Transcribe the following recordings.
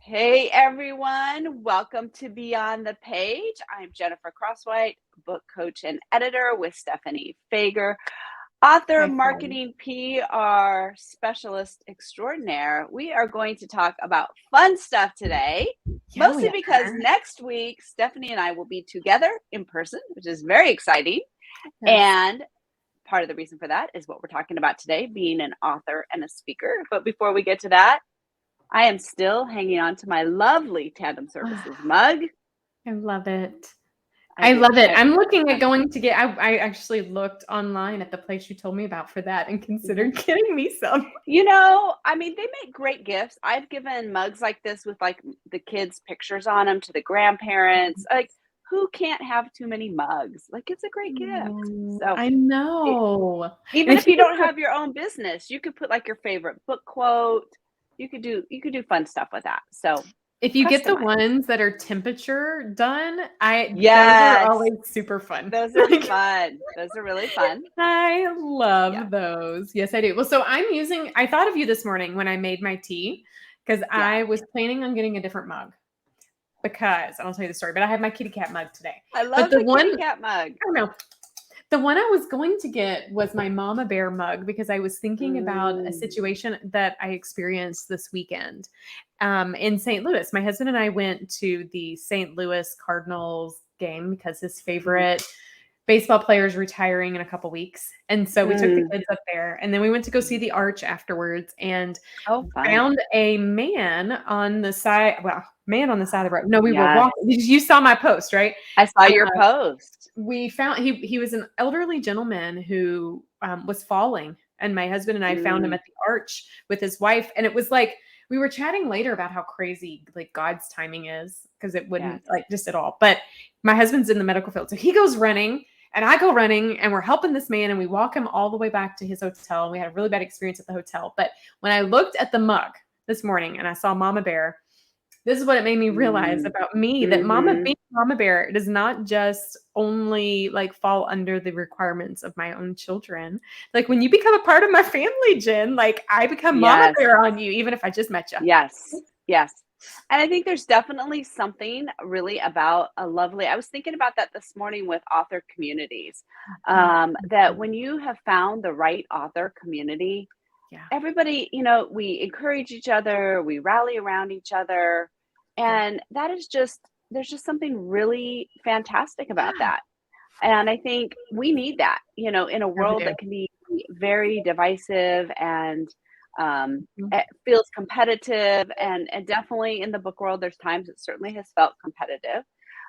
Hey everyone, welcome to Beyond the Page. I'm Jennifer Crosswhite, book coach and editor with Stephanie Fager, author, Hi, Fran. marketing PR specialist extraordinaire. We are going to talk about fun stuff today, Yeah, mostly we because are. next week Stephanie and I will be together in person, which is very exciting. Yes. And part of the reason for that is what we're talking about today, being an author and a speaker. But before we get to that, I am still hanging on to my lovely Tandem Services mug. I love it. I I do. love it. I, I'm looking at going to get I actually looked online at the place you told me about for that and Mhm. considered getting me some. I mean, they make great gifts. I've given mugs like this with like the kids' pictures on them to the grandparents. Like, who can't have too many mugs? Like, it's a great gift. So, I e- know. And even if if you you don't get have your own business, you could put like your favorite book quote. You could do fun stuff with that. So, the customize. ones that are temperature done, I those are Yes, always super fun. those are Like fun. Those are really fun. I Yeah. love those. Yes, I do. Well, so I thought of you this morning when I made my tea because Yeah. I was planning on getting a different mug. Because I'll tell you the story, but I have my kitty cat mug today. I But love the kitty cat mug. I don't know, the one I was going to get was my mama bear mug because I was thinking about a Mm, situation that I experienced this weekend in St. Louis. My husband and I went to the St. Louis Cardinals game because his mhm, favorite baseball player is retiring in a couple weeks. And so we took the mm. kids up there and then we went to go see the arch afterwards and Oh, fun. found a man on the side. Well, man on the side of the road. No, we were Yes. walking. You saw my post, right? I saw Uh, your post. we found he was an elderly gentleman who was falling, and my husband and I found him Mm, at the arch with his wife, and it was like we were chatting later about how crazy like God's timing is because it wouldn't yes. like just at all. But my husband's in the medical field, so he goes running. And I go running, and we're helping this man, and we walk him all the way back to his hotel. And we had a really bad experience at the hotel. But when I looked at the mug this morning and I saw Mama Bear, this is what it made me realize Mm, about me that mama mhm. being mama bear does not just only like fall under the requirements of my own children. Like when you become a part of my family, Jen, like I become mama Yes. bear on you, even if I just met you. Yes. Yes. And I think there's definitely something really about I was thinking about that this morning with author communities. Oh, That when you have found the right author community, yeah, everybody, we encourage each other, we rally around each other. yeah, And there's just something really fantastic about yeah, that. And I think we need that, in a yeah, we world do. that can be very divisive and Mhm. it feels competitive. And definitely in the book world, there's times it certainly has felt competitive.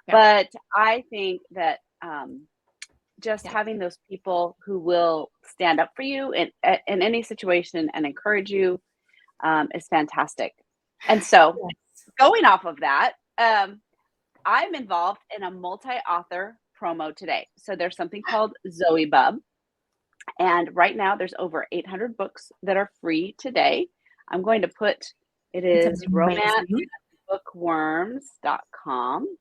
Yeah, But I think that just yeah, having those people who will stand up for you in any situation and encourage you is fantastic. And so, yes. going off of that, I'm involved in a multi-author promo today. So there's something called Zoe Bub, and right now there's over 800 books that are free today. I'm going to put it It's is amazing. romancebookworms.com.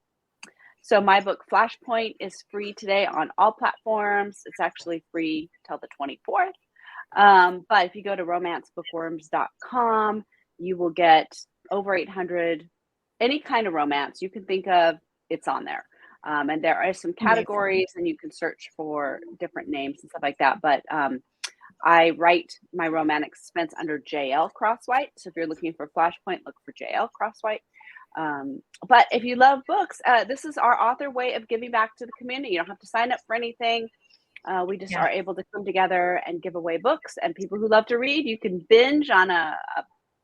So my book Flashpoint is free today on all platforms. It's actually free till the 24th. But if you go to romancebookworms.com, you will get over 800, any kind of romance you can think of, it's on there. And there are some Amazing. categories, and you can search for different names and stuff like that. But I write my romantic suspense under JL Crosswhite. So if you're looking for Flashpoint, look for JL Crosswhite. But if you love books, this is our author way of giving back to the community. You don't have to sign up for anything. We just Yeah. are able to come together and give away books. And people who love to read, you can binge on a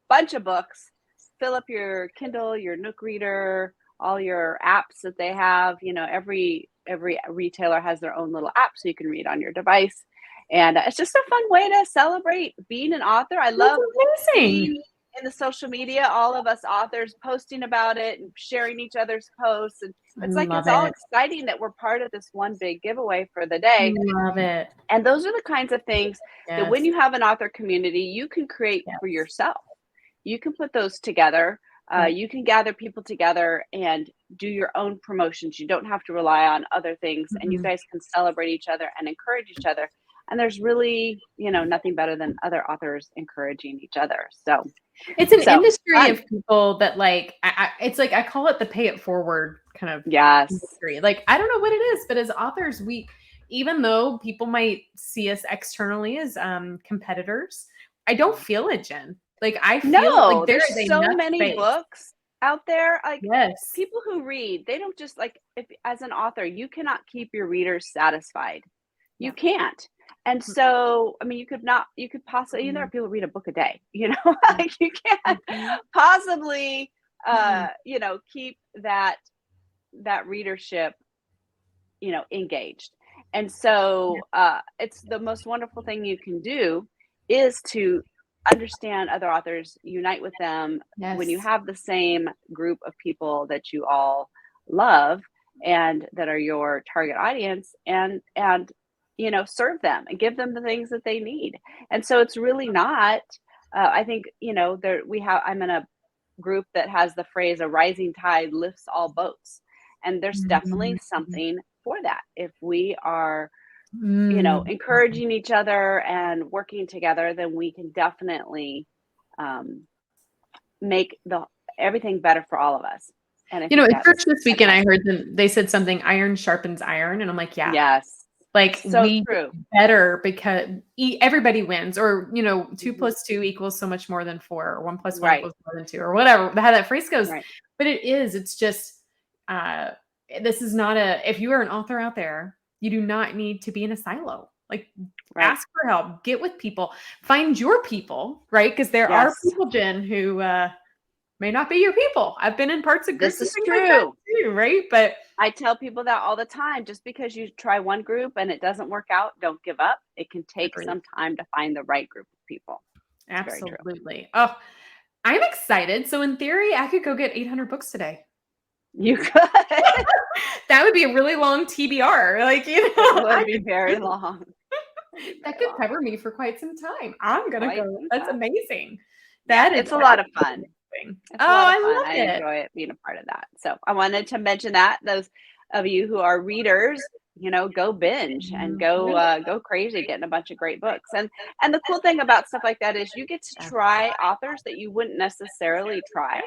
bunch of books, fill up your Kindle, your Nook Reader, all your apps that they have. Every retailer has their own little app so you can read on your device. And it's just a fun way to celebrate being an author. I That's love amazing. seeing in the social media all of us authors posting about it and sharing each other's posts. And I it's like love it's all it. exciting that we're part of this one big giveaway for the day. Love it. And those are the kinds of things that when Yes. you have an author community, you can create for Yes. yourself. You can put those together. Yep. You can gather people together and do your own promotions. You don't have to rely on other things, and you Mhm. guys can celebrate each other and encourage each other. And there's really, nothing better than other authors encouraging each other. So it's an industry fun. of people that like, it's like, I call it the pay it forward kind of Yes. industry. Like, I don't know what it is, but as authors, even though people might see us externally as competitors, I don't feel it, Jen. Like, I feel like there's so many space. books out there. Like, yes, people who read, they don't just like, if as an author, you cannot keep your readers satisfied. You can't. And so, I mean, you could possibly, there are people who read a book a day, like you can't possibly, keep that readership, engaged. And so, it's the most wonderful thing you can do is to understand other authors, unite with them when you have the same group of people that you all love and that are your target audience, and serve them and give them the things that they need. And so it's really not, I think, I'm in a group that has the phrase, a rising tide lifts all boats. And there's definitely something for that. If we are, encouraging each other and working together, then we can definitely make everything better for all of us. And at church this weekend, I heard they said something, iron sharpens iron. And I'm like, yeah. Yes. Like, so we true. Better because everybody wins, or 2 + 2 equals so much more than 4, or 1 + 1 equals more than 2, or whatever, how that phrase goes. Right. But it's just, this is not if you are an author out there, you do not need to be in a silo. Like, ask for help, get with people, find your people, right? Because there are people, Jen, who may not be your people. I've been in parts of groups. This is true. Like that too, right? But I tell people that all the time. Just because you try one group and it doesn't work out, don't give up. It can take some time to find the right group of people. Absolutely. Oh, I'm excited. So in theory, I could go get 800 books today. You could. That would be a really long TBR. Like, it would be very long. That could cover me for quite some time. I'm gonna go. That's amazing. It's a lot of fun. I love it. I enjoy it being a part of that. So I wanted to mention that those of you who are readers, go binge and go crazy getting a bunch of great books. And the cool thing about stuff like that is you get to try authors that you wouldn't necessarily try.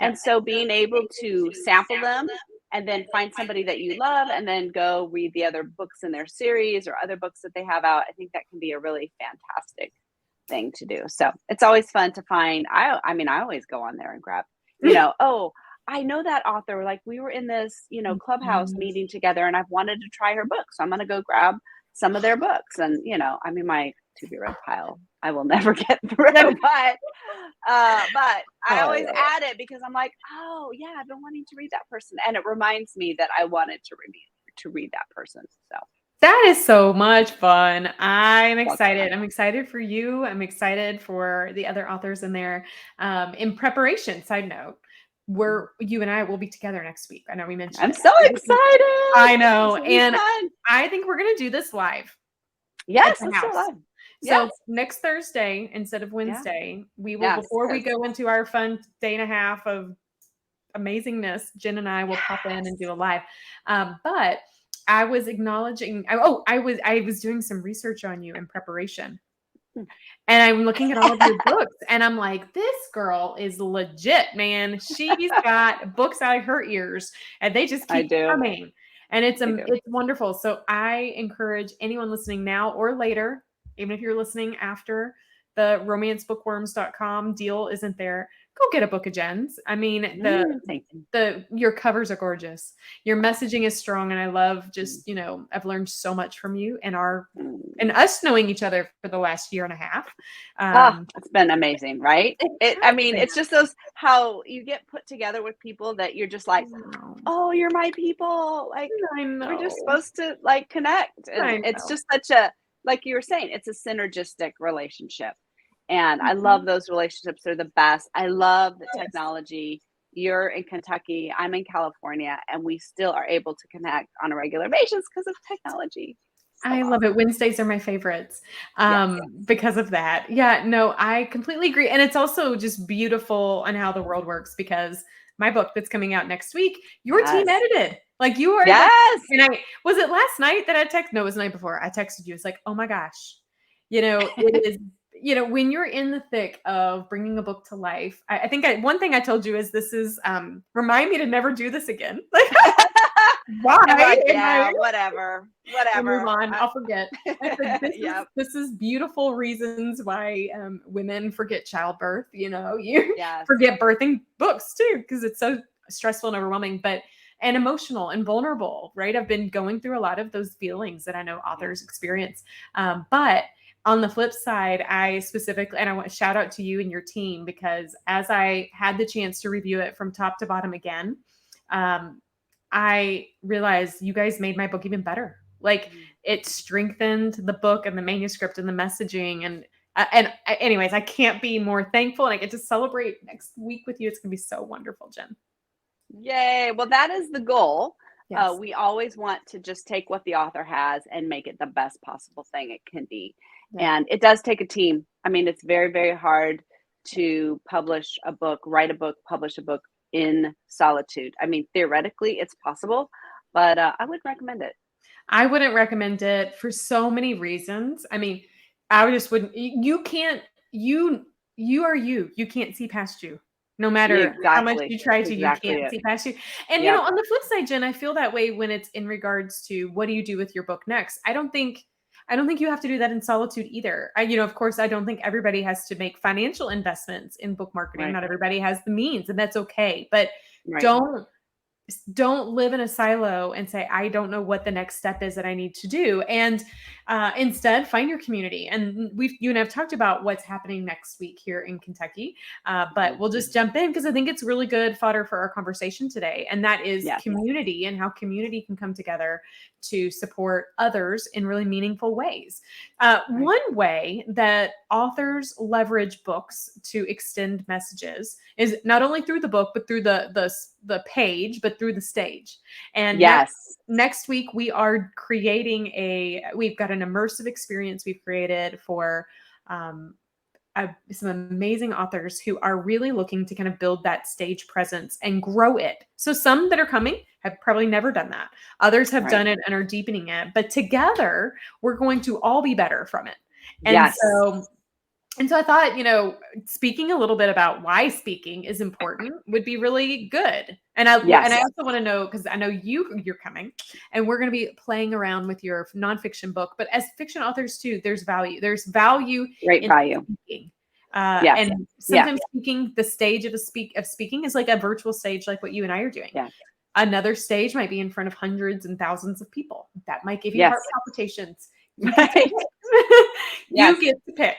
And so being able to sample them and then find somebody that you love and then go read the other books in their series or other books that they have out, I think that can be a really fantastic thing to do. So it's always fun to find. I always go on there and grab, oh, I know that author. Like, we were in this, clubhouse meeting together and I've wanted to try her book. So I'm going to go grab some of their books. And, I'm in my to-be read pile. I will never get through, but I always add it because I'm like, oh yeah, I've been wanting to read that person. And it reminds me that I wanted to read that person. So that is so much fun. I'm excited. I'm excited for you. I'm excited for the other authors in there. In preparation, side note, you and I will be together next week. I know we mentioned I'm so excited. I know. And I think we're going to do this live. Yes, let's do live. So next Thursday, instead of Wednesday, we will, before we go into our fun day and a half of amazingness, Jen and I will pop in and do a live. But I was acknowledging, I was doing some research on you in preparation. And I'm looking at all of your books and I'm like, this girl is legit, man. She's got books out of her ears and they just keep coming. And it's wonderful. So I encourage anyone listening now or later, even if you're listening after the romancebookworms.com deal isn't there, go get a book of Jen's. I mean, your covers are gorgeous. Your messaging is strong. And I love just, I've learned so much from you and us knowing each other for the last year and a half. It's been amazing, right? It's just how you get put together with people that you're just like, oh, you're my people. Like, we're just supposed to like connect. And it's just such a, like you were saying, it's a synergistic relationship. And I love those relationships. They're the best. I love the technology. You're in Kentucky, I'm in California, and we still are able to connect on a regular basis because of technology. So I love it. Wednesdays are my favorites because of that. Yeah, no, I completely agree. And it's also just beautiful on how the world works because my book that's coming out next week, your team edited. Like you are Yes. and I was it last night that I texted? No, it was the night before. I texted you. It's like, oh my gosh. It is, when you're in the thick of bringing a book to life, I think one thing I told you is this is remind me to never do this again. Like why? I'm like, am yeah, I- whatever. I'll move on. I'll forget. I said, Yep. this is beautiful reasons why women forget childbirth. You Yes. forget birthing books too, because it's so stressful and overwhelming, and emotional and vulnerable, right? I've been going through a lot of those feelings that I know authors experience. But on the flip side, I specifically, and I want to shout out to you and your team, because as I had the chance to review it from top to bottom again, I realized you guys made my book even better. Like it strengthened the book and the manuscript and the messaging. And anyways, I can't be more thankful. And I get to celebrate next week with you. It's going to be so wonderful, Jen. Yay. Well, that is the goal. Yes. We always want to just take what the author has and make it the best possible thing it can be. Yeah. And it does take a team. I mean, it's very, very hard to publish a book, write a book, publish a book in solitude. I mean, theoretically, it's possible, but I wouldn't recommend it. I wouldn't recommend it for so many reasons. I mean, I just wouldn't. You can't. You are you. You can't see past you. No matter how much Exactly. you try to, Exactly you can't see past you. And Yep. on the flip side, Jen, I feel that way when it's in regards to what do you do with your book next. I don't think you have to do that in solitude either. Of course, I don't think everybody has to make financial investments in book marketing. Right. Not everybody has the means, and that's okay. But Right. don't live in a silo and say, I don't know what the next step is that I need to do. And instead find your community. And you and I have talked about what's happening next week here in Kentucky. But we'll just jump in because I think it's really good fodder for our conversation today. And that is community and how community can come together to support others in really meaningful ways. One way that authors leverage books to extend messages is not only through the book, but through the page, but through the stage. And next week we are creating we've got an immersive experience we've created for some amazing authors who are really looking to kind of build that stage presence and grow it. So some that are coming have probably never done that. Others have done it and are deepening it, but together we're going to all be better from it. And so I thought, speaking a little bit about why speaking is important would be really good. And I also want to know, because I know you're coming and we're going to be playing around with your nonfiction book, but as fiction authors too, there's value. There's value in speaking. And sometimes speaking, the stage of speaking is like a virtual stage, like what you and I are doing. Yeah. Another stage might be in front of hundreds and thousands of people. That might give you heart palpitations. You get to pick.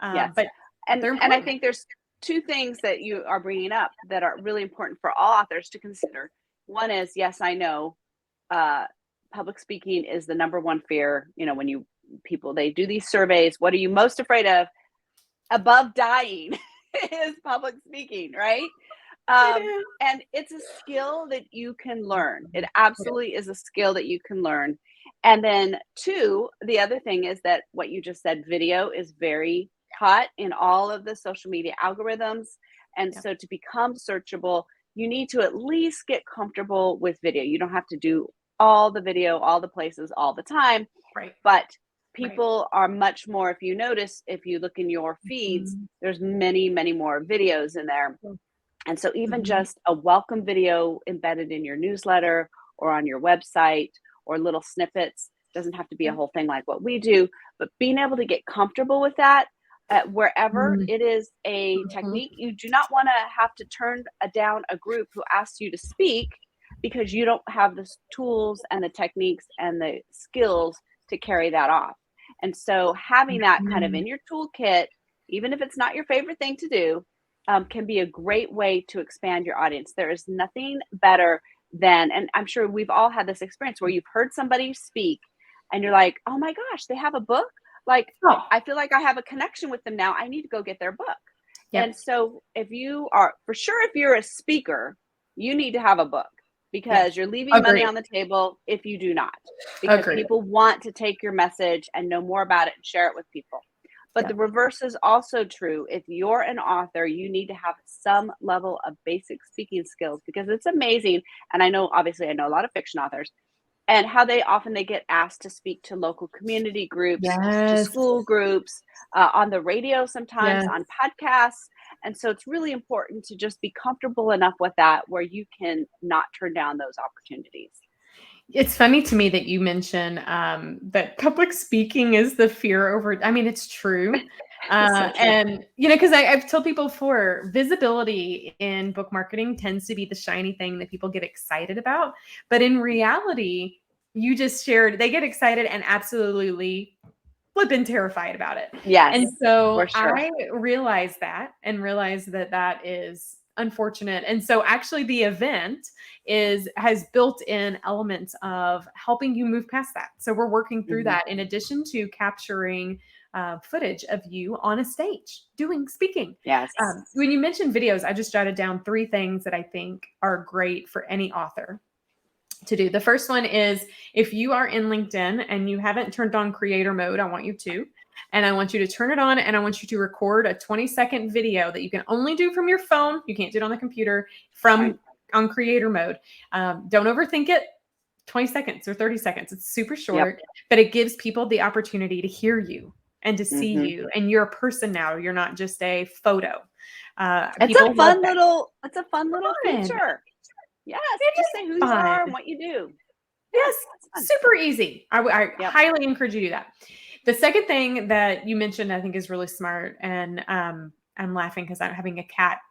But and I think there's two things that you are bringing up that are really important for all authors to consider. One is, yes, I know public speaking is the number one fear. When they do these surveys, what are you most afraid of above dying is public speaking, right? And it's a skill that you can learn. It absolutely is a skill that you can learn. And then two, the other thing is that what you just said, video is very hot in all of the social media algorithms. And so to become searchable, you need to at least get comfortable with video. You don't have to do all the video, all the places, all the time. Right. But people are much more, if you notice, if you look in your feeds, there's many, many more videos in there. And so even just a welcome video embedded in your newsletter or on your website or little snippets, doesn't have to be a whole thing like what we do, but being able to get comfortable with that wherever it is a technique. You do not want to have to turn down a group who asks you to speak because you don't have the tools and the techniques and the skills to carry that off. And so having that kind of in your toolkit, even if it's not your favorite thing to do, can be a great way to expand your audience. There is nothing better than, and I'm sure we've all had this experience where you've heard somebody speak and you're like, oh my gosh, they have a book. Like, I feel like I have a connection with them now. I need to go get their book. And so if you're a speaker, you need to have a book because you're leaving money on the table if you do not, because people want to take your message and know more about it and share it with people. But Yeah. the reverse is also true. If you're an author, you need to have some level of basic speaking skills because it's amazing. And I know, obviously, I know a lot of fiction authors and how they get asked to speak to local community groups, to Yes. school groups, on the radio, sometimes Yes. on podcasts. And so it's really important to just be comfortable enough with that where you can not turn down those opportunities. It's funny to me that you mention that public speaking is the fear over. I mean, it's true. It's so true. And, because I've told people before, visibility in book marketing tends to be the shiny thing that people get excited about. But in reality, you just shared, they get excited and absolutely flipping terrified about it. Yes, And so for sure. I realized that and realized that that is unfortunate. And so actually the event has built in elements of helping you move past that. So we're working through Mhm. that in addition to capturing footage of you on a stage speaking. Yes. When you mentioned videos, I just jotted down 3 things that I think are great for any author to do. The first one is if you are in LinkedIn and you haven't turned on creator mode, I want you to. And I want you to turn it on and I want you to record a 20-second video that you can only do from your phone. You can't do it on the computer Right. on creator mode. Don't overthink it. 20 seconds or 30 seconds. It's super Yep. short, but it gives people the opportunity to hear you and to see Mhm. you. And you're a person now. You're not just a photo. It's People a love fun that. little Fun. feature. Yes, It just is say who you fun. are and what you do. Yeah, Yes, it's fun. super easy. I Yep. highly encourage you to do that. The second thing that you mentioned, I think, is really smart, and I'm laughing because I'm having a cat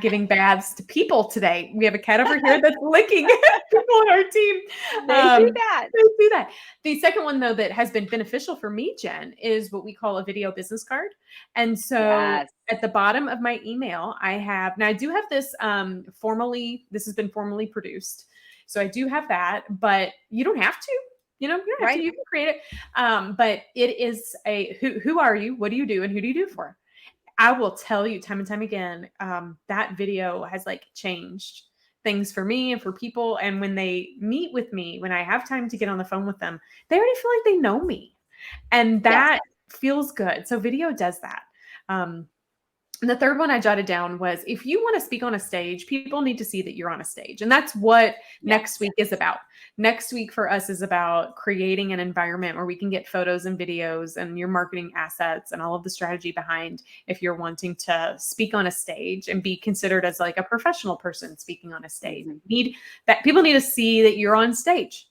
giving baths to people today. We have a cat over here that's licking people on our team. They do that. They do that. The second one, though, that has been beneficial for me, Jen, is what we call a video business card. And so Yes. at the bottom of my email, I do have this this has been formally produced. So I do have that, but you don't have to. You don't have to. Right. You can create it. But it is who are you? What do you do? And who do you do it for? I will tell you time and time again, that video has changed things for me and for people. And when they meet with me, when I have time to get on the phone with them, they already feel like they know me. And Yes. that feels good. So video does that. And the third one I jotted down was if you want to speak on a stage, people need to see that you're on a stage. And that's what next week is about. Next week for us is about creating an environment where we can get photos and videos and your marketing assets and all of the strategy behind if you're wanting to speak on a stage and be considered as a professional person speaking on a stage. People need to see that you're on stage.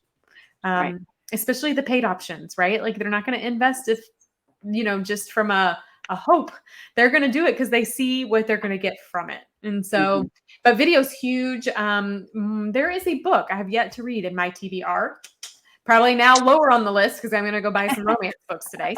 Right. Especially the paid options, right? They're not going to invest if, just from a hope. They're going to do it because they see what they're going to get from it. And so, but video's huge. There is a book I have yet to read in my TBR, probably now lower on the list because I'm going to go buy some romance books today.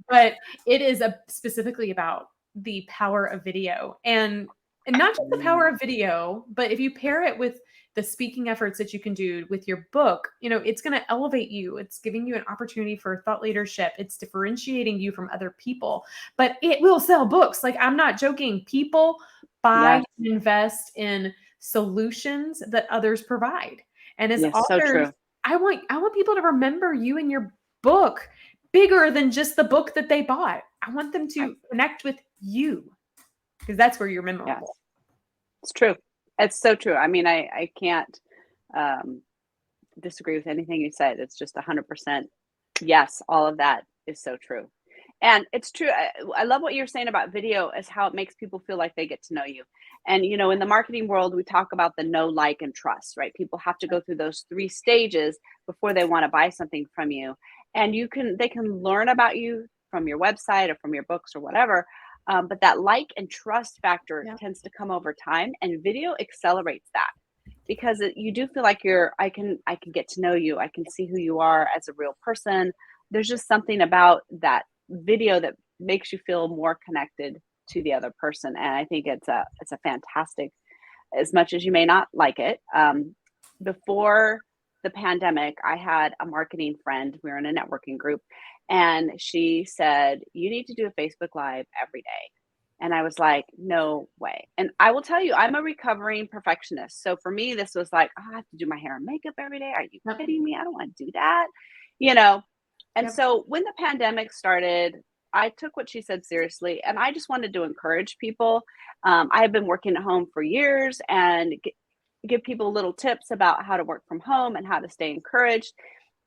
But it is specifically about the power of video and not just the power of video, but if you pair it with the speaking efforts that you can do with your book, it's going to elevate you. It's giving you an opportunity for thought leadership. It's differentiating you from other people, but it will sell books. I'm not joking. People buy and invest in solutions that others provide. And as authors, so true. I want people to remember you and your book bigger than just the book that they bought. I want them to connect with you because that's where you're memorable. Yes. It's true. It's so true. I mean, I can't disagree with anything you said. It's just 100%. Yes, all of that is so true. And it's true. I love what you're saying about video is how it makes people feel like they get to know you. And, in the marketing world, we talk about the know, like, and trust, right? People have to go through those 3 stages before they want to buy something from you. And they can learn about you from your website or from your books or whatever. But that like and trust factor tends to come over time, and video accelerates that because you do feel like I can get to know you. I can see who you are as a real person. There's just something about that video that makes you feel more connected to the other person. And I think it's a fantastic, as much as you may not like it. Before the pandemic, I had a marketing friend. We were in a networking group, and she said, "You need to do a Facebook Live every day." And I was like, "No way." And I will tell you, I'm a recovering perfectionist. So for me, this was like, oh, I have to do my hair and makeup every day. Are you kidding me? I don't want to do that. And Yep. so when the pandemic started, I took what she said seriously, and I just wanted to encourage people. I have been working at home for years and give people little tips about how to work from home and how to stay encouraged.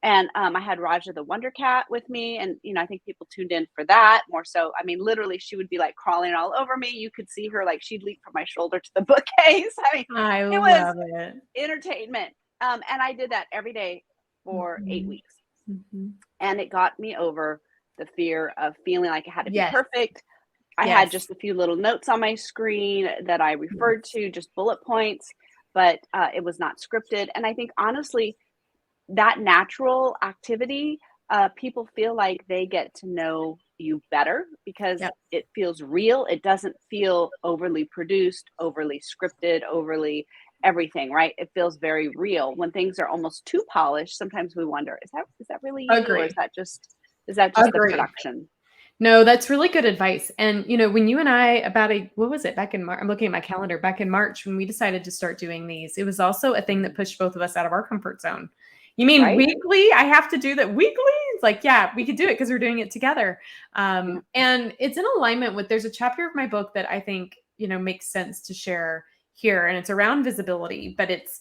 And I had Raja the Wonder Cat with me, and I think people tuned in for that more so. I mean, literally, she would be like crawling all over me. You could see her like she'd leap from my shoulder to the bookcase. I mean, I it was love it. entertainment. And I did that every day for 8 weeks, Mhm. and it got me over the fear of feeling like it had to be Yes. perfect. I had Yes. just a few little notes on my screen that I referred to, just bullet points, but it was not scripted. And I think honestly, that natural activity, people feel like they get to know you better because Yep. it feels real. It doesn't feel overly produced, overly scripted, overly everything, right? It feels very real. When things are almost too polished, sometimes we wonder, is that really you, or Agree. is that just the Agree. production? No, that's really good advice. And when you and I what was it back in March? I'm looking at my calendar. Back in March, when we decided to start doing these, it was also a thing that pushed both of us out of our comfort zone. You mean Right? weekly? I have to do that weekly? It's like, yeah, we could do it because we're doing it together. Yeah. And it's in alignment with, there's a chapter of my book that I think, makes sense to share here. And it's around visibility, but it's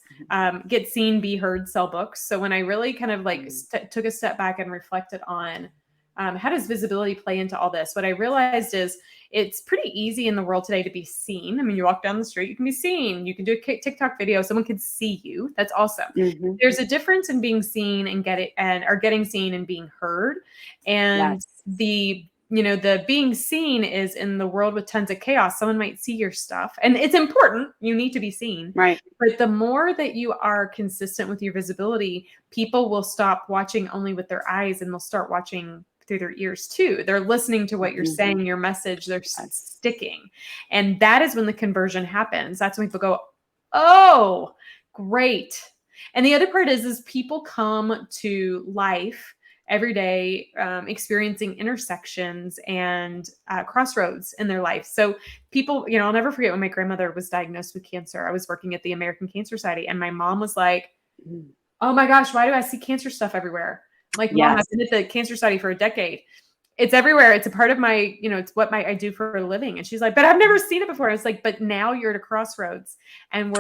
get seen, be heard, sell books. So when I really kind of like took a step back and reflected on how does visibility play into all this? What I realized is it's pretty easy in the world today to be seen. I mean, you walk down the street, you can be seen. You can do a TikTok video, someone can see you. That's awesome. Mm-hmm. There's a difference in being seen and getting seen and being heard. And Yes. the being seen is in the world with tons of chaos. Someone might see your stuff, and it's important. You need to be seen. Right. But the more that you are consistent with your visibility, people will stop watching only with their eyes and they'll start watching through their ears too. They're listening to what you're saying, your message, they're sticking. And that is when the conversion happens. That's when people go, oh, great. And the other part is people come to life every day experiencing intersections and crossroads in their life. So people, I'll never forget when my grandmother was diagnosed with cancer. I was working at the American Cancer Society, and my mom was like, oh my gosh, why do I see cancer stuff everywhere? Like, Mom, I've been at the Cancer Society for a decade. It's everywhere. It's a part of my, it's what I do for a living. And she's like, but I've never seen it before. It's like, but now you're at a crossroads, and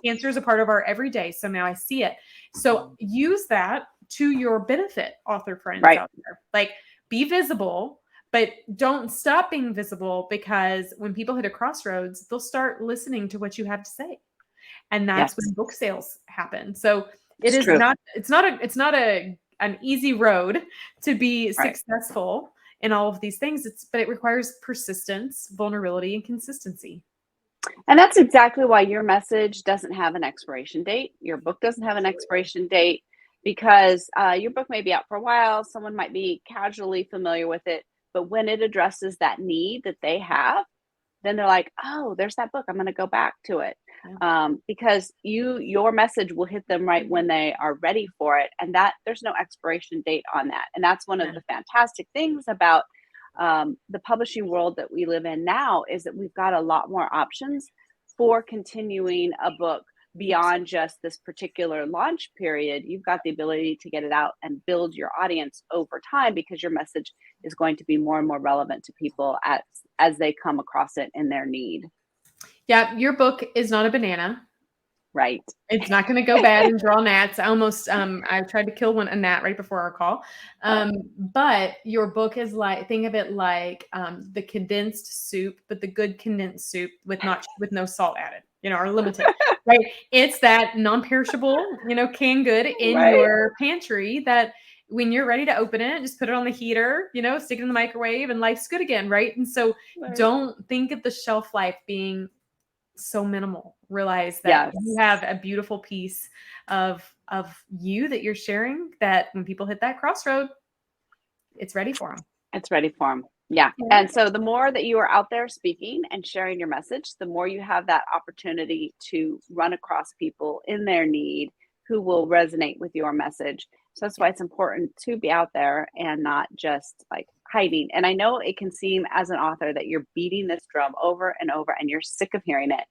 cancer is a part of our everyday. So now I see it. So use that to your benefit, author friends out there. Like, be visible, but don't stop being visible, because when people hit a crossroads, they'll start listening to what you have to say. And that's when book sales happen. So it's not an easy road to be successful in all of these things. But it requires persistence, vulnerability, and consistency. And that's exactly why your message doesn't have an expiration date. Your book doesn't have an expiration date, because your book may be out for a while. Someone might be casually familiar with it, but when it addresses that need that they have, then they're like, oh, there's that book. I'm going to go back to it. Because your message will hit them right when they are ready for it. And that there's no expiration date on that. And that's one of the fantastic things about the publishing world that we live in now, is that we've got a lot more options for continuing a book beyond just this particular launch period. You've got the ability to get it out and build your audience over time, because your message is going to be more and more relevant to people as they come across it in their need. Yeah, your book is not a banana. Right. It's not going to go bad and draw gnats. I tried to kill a gnat right before our call. But your book is like, think of it like the condensed soup, but the good condensed soup with no salt added, or limited, right? It's that non-perishable, canned good in your pantry that when you're ready to open it, just put it on the heater, stick it in the microwave, and life's good again, right? And so don't think of the shelf life being so minimal. Realize that you have a beautiful piece of you that you're sharing, that when people hit that crossroad, it's ready for them. It's ready for them. Yeah. And so the more that you are out there speaking and sharing your message, the more you have that opportunity to run across people in their need who will resonate with your message. So that's why it's important to be out there and not just like hiding. And I know it can seem as an author that you're beating this drum over and over and you're sick of hearing it.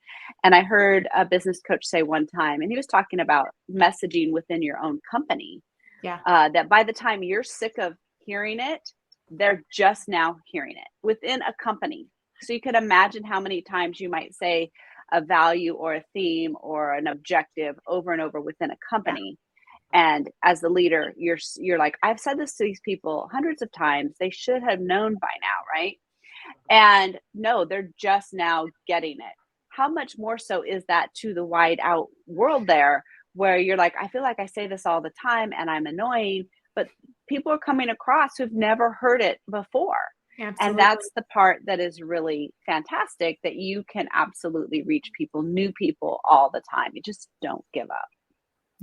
And I heard a business coach say one time, and he was talking about messaging within your own company. Yeah. That by the time you're sick of hearing it, they're just now hearing it within a company. So you could imagine how many times you might say a value or a theme or an objective over and over within a company. And as the leader, you're like, I've said this to these people hundreds of times. They should have known by now, right? And no, they're just now getting it. How much more so is that to the wide out world there, where you're like, I feel like I say this all the time and I'm annoying, but people are coming across who've never heard it before. Absolutely. And that's the part that is really fantastic, that you can absolutely reach people, new people all the time. You just don't give up.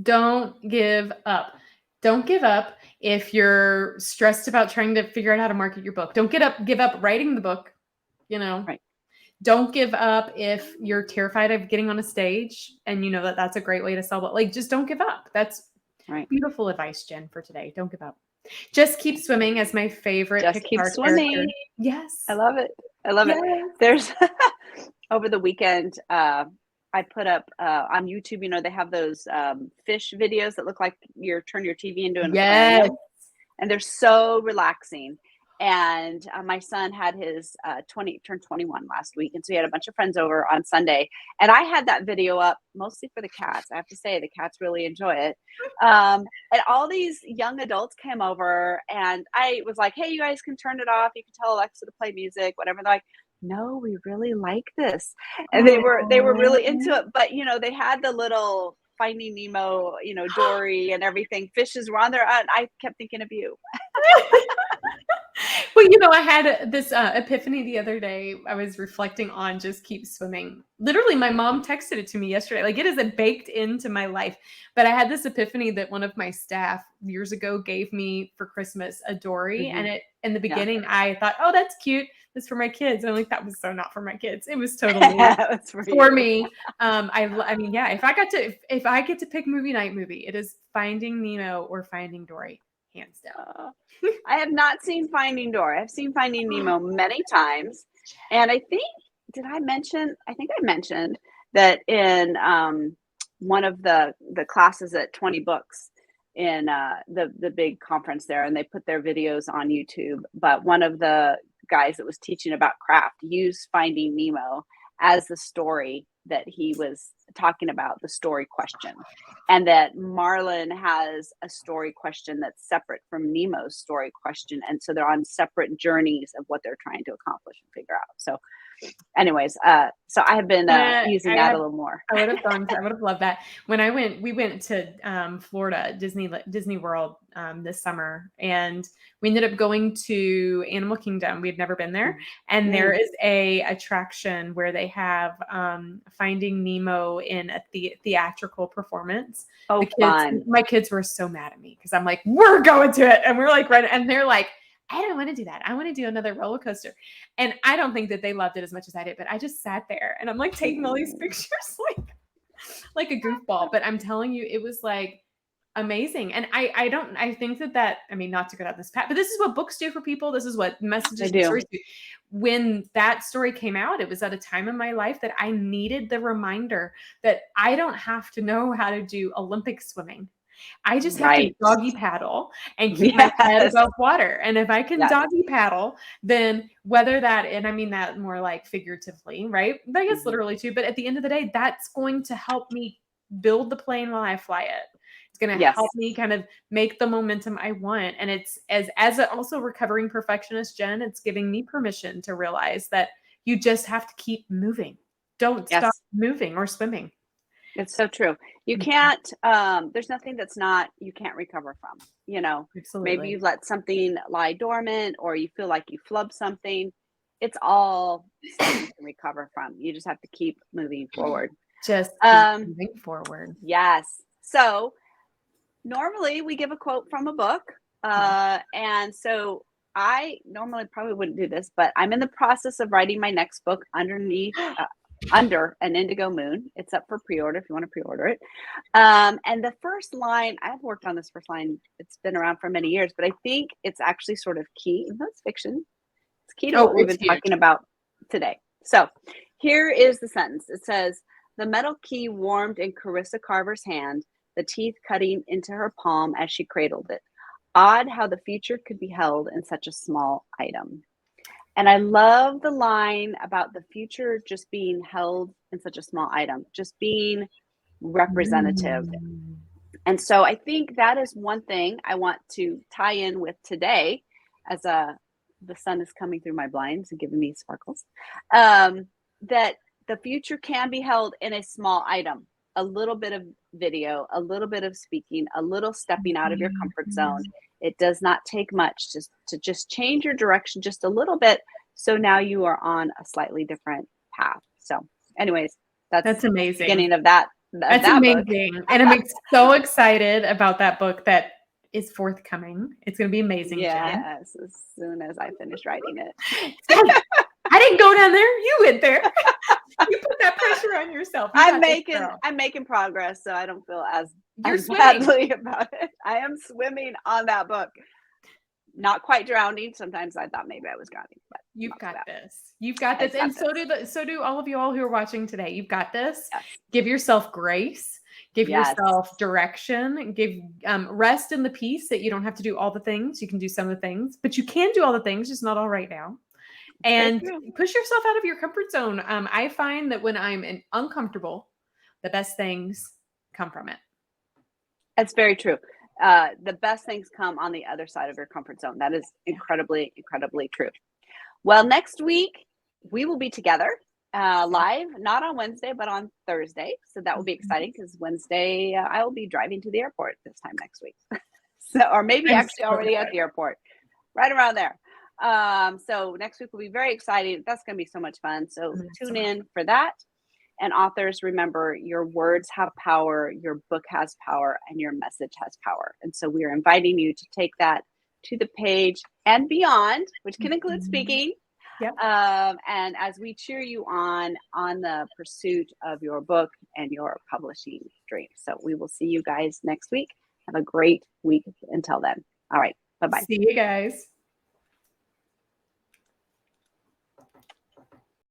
Don't give up. Don't give up if you're stressed about trying to figure out how to market your book. Don't give up writing the book, you know. Right. Don't give up if you're terrified of getting on a stage and you know that that's a great way to sell it. Like, just don't give up. That's right. Beautiful advice, Jen, for today. Don't give up. Just keep swimming as my favorite Just keep swimming. Character. Yes. I love it. I love it. There's over the weekend, I put up on YouTube, you know, they have those fish videos that look like you're turn your TV into an aquarium, and they're so relaxing. And my son had his turned 21 last week, and so he had a bunch of friends over on Sunday, and I had that video up mostly for the cats. I have to say the cats really enjoy it. And all these young adults came over, and I was like, hey, you guys can turn it off, you can tell Alexa to play music, whatever. They're like, no, we really like this. And they were really into it. But you know, they had the little Finding Nemo, you know, Dory and everything. Fishes were on there. And I kept thinking of you. Well, you know, I had this epiphany the other day. I was reflecting on just keep swimming. Literally, my mom texted it to me yesterday. Like, it is baked into my life. But I had this epiphany that one of my staff years ago gave me for Christmas a Dory. And it in the beginning, I thought, oh, that's cute. That's for my kids. And I'm like, that was so not for my kids. It was totally for me. I mean, yeah, if I get to pick movie night movie, it is Finding Nemo or Finding Dory. Hands down. I have not seen Finding Dory. I've seen Finding Nemo many times. And I think, I mentioned that in one of the classes at 20 Books in the big conference there, and they put their videos on YouTube. But one of the guys that was teaching about craft used Finding Nemo as the story that he was talking about, the story question, and that Marlin has a story question that's separate from Nemo's story question, and so they're on separate journeys of what they're trying to accomplish and figure out. So anyways, so I have been using that a little more. I would have loved that. When we went to Florida, Disney World this summer, and we ended up going to Animal Kingdom. We had never been there. And there is a attraction where they have Finding Nemo in a theatrical performance. Oh, fun. My kids were so mad at me because I'm like, we're going to it. And we're like, right. And they're like, I don't want to do that. I want to do another roller coaster. And I don't think that they loved it as much as I did, but I just sat there and I'm like taking all these pictures like a goofball. But I'm telling you, it was like amazing. And I think that, I mean, not to go down this path, but this is what books do for people. This is what messages and stories do. When that story came out, it was at a time in my life that I needed the reminder that I don't have to know how to do Olympic swimming. I just have to doggy paddle and keep my head above water. And if I can doggy paddle, then whether that, and I mean that more like figuratively, right? But I guess literally too. But at the end of the day, that's going to help me build the plane while I fly it. It's going to help me kind of make the momentum I want. And it's as a also recovering perfectionist, Jen, it's giving me permission to realize that you just have to keep moving. Don't stop moving or swimming. It's so true. You can't, there's nothing you can't recover from, you know. Absolutely. Maybe you've let something lie dormant, or you feel like you flubbed something. It's all stuff you can recover from. You just have to keep moving forward. Just keep moving forward. Yes. So normally we give a quote from a book. And so I normally probably wouldn't do this, but I'm in the process of writing my next book under an indigo moon. It's up for pre-order if you want to pre-order it. And the first line, I've worked on this first line. It's been around for many years, but I think it's actually sort of key. That's fiction. It's key to what we've been talking about today. So here is the sentence. It says, the metal key warmed in Carissa Carver's hand the teeth cutting into her palm as she cradled it. Odd how the future could be held in such a small item. And I love the line about the future just being held in such a small item, just being representative. And so I think that is one thing I want to tie in with today as the sun is coming through my blinds and giving me sparkles, that the future can be held in a small item, a little bit of video, a little bit of speaking, a little stepping out of your comfort zone. It does not take much to just change your direction just a little bit. So now you are on a slightly different path. So anyways, that's amazing. The beginning of that. That's amazing. Book. And I'm so excited about that book that is forthcoming. It's going to be amazing. Yes, Jen. As soon as I finish writing it. I didn't go down there. You went there. You put that pressure on yourself. I'm making progress, so I don't feel as badly about it. I am swimming on that book. Not quite drowning. Sometimes I thought maybe I was drowning, but you've got this. You've got this. And so do all of you all who are watching today. You've got this. Yes. Give yourself grace. Give yourself direction. Give rest in the peace that you don't have to do all the things. You can do some of the things, but you can do all the things, just not all right now. And push yourself out of your comfort zone. I find that when I'm uncomfortable, the best things come from it. That's very true. The best things come on the other side of your comfort zone. That is incredibly, incredibly true. Well, next week we will be together live, not on Wednesday, but on Thursday. So that will be exciting because Wednesday I will be driving to the airport this time next week. Or maybe actually already at the airport, right around there. So next week will be very exciting. That's going to be so much fun. So tune in for that. And authors, remember, your words have power, your book has power, and your message has power. And so we are inviting you to take that to the page and beyond, which can include speaking. Yep. And as we cheer you on the pursuit of your book and your publishing dream. So we will see you guys next week. Have a great week until then. All right. Bye-bye. See you guys.